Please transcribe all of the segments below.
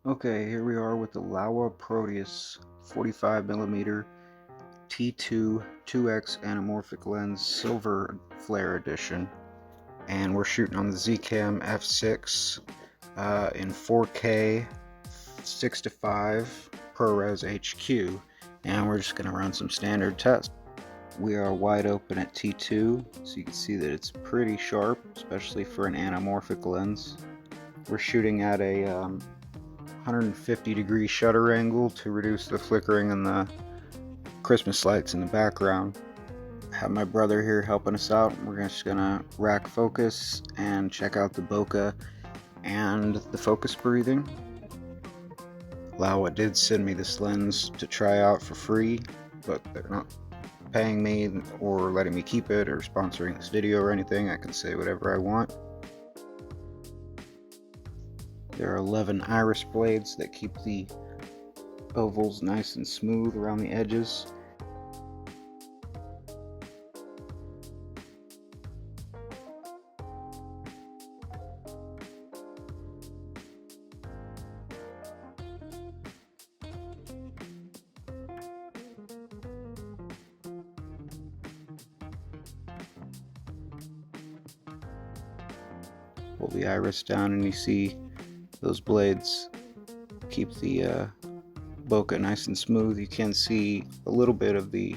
Okay, here we are with the Laowa Proteus 45mm T2 2x anamorphic lens silver flare edition, and we're shooting on the Zcam F6 in 4K 6:5 ProResHQ, and we're just going to run some standard tests. We are wide open at T2, so you can see that it's pretty sharp, especially for an anamorphic lens. We're shooting at a 150-degree shutter angle to reduce the flickering and the Christmas lights in the background. I have my brother here helping us out. We're just gonna rack focus and check out the bokeh and the focus breathing. Laowa did send me this lens to try out for free, but they're not paying me or letting me keep it or sponsoring this video or anything. I can say whatever I want. There are 11 iris blades that keep the ovals nice and smooth around the edges. Pull the iris down and you see those blades keep the bokeh nice and smooth. You can see a little bit of the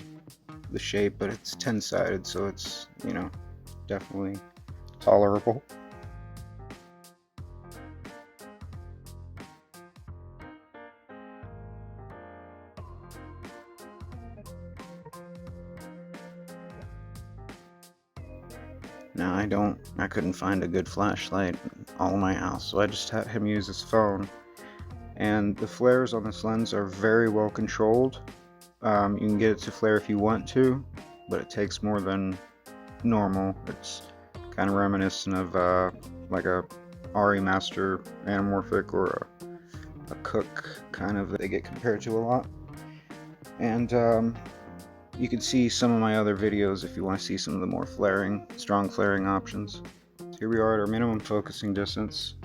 shape, but it's 10-sided, so it's, definitely tolerable. Now I couldn't find a good flashlight in all of my house, so I just had him use his phone. And the flares on this lens are very well controlled. You can get it to flare if you want to, but it takes more than normal. It's kind of reminiscent of like a RE Master anamorphic or a Cook kind of, they get compared to a lot. And you can see some of my other videos if you want to see some of the more strong flaring options. So here we are at our minimum focusing distance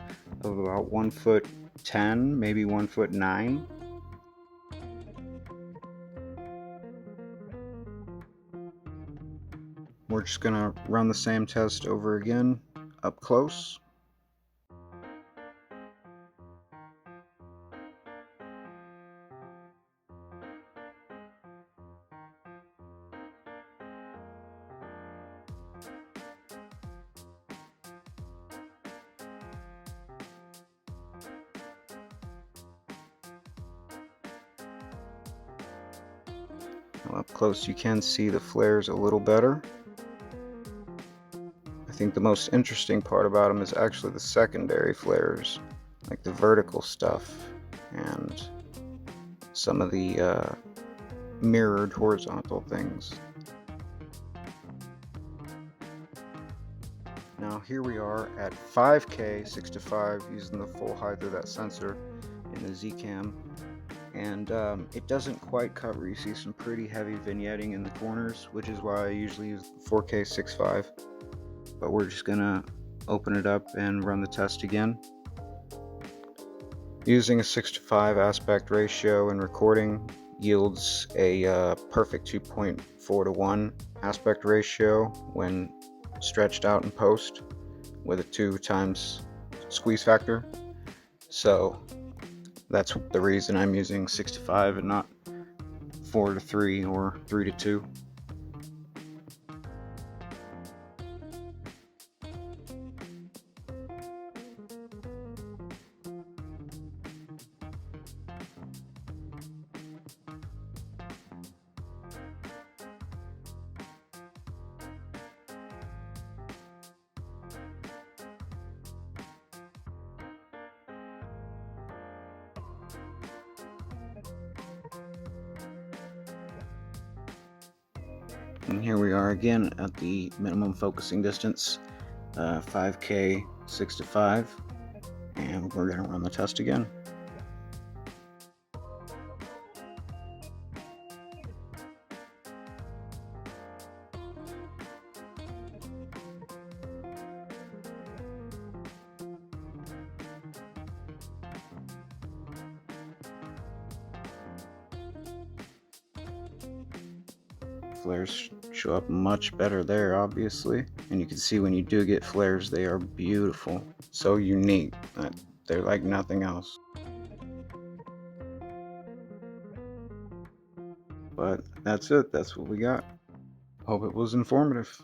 of about 1'10", maybe 1'9". We're just gonna run the same test over again, up close. Well, up close you can see the flares a little better. I think the most interesting part about them is actually the secondary flares, like the vertical stuff and some of the mirrored horizontal things. Now here we are at 5K 6:5 using the full height of that sensor in the Zcam, and it doesn't quite cover. You see some pretty heavy vignetting in the corners, which is why I usually use 4K 6:5. But we're just gonna open it up and run the test again. Using a 6:5 aspect ratio and recording yields a perfect 2.4:1 aspect ratio when stretched out in post with a 2x squeeze factor. So that's the reason I'm using 6:5 and not 4:3 or 3:2. And here we are again at the minimum focusing distance, 5K 6:5, and we're going to run the test again. flares show up much better there, obviously. And you can see when you do get flares, they are beautiful. So unique. They're like nothing else. But that's it. That's what we got. Hope it was informative.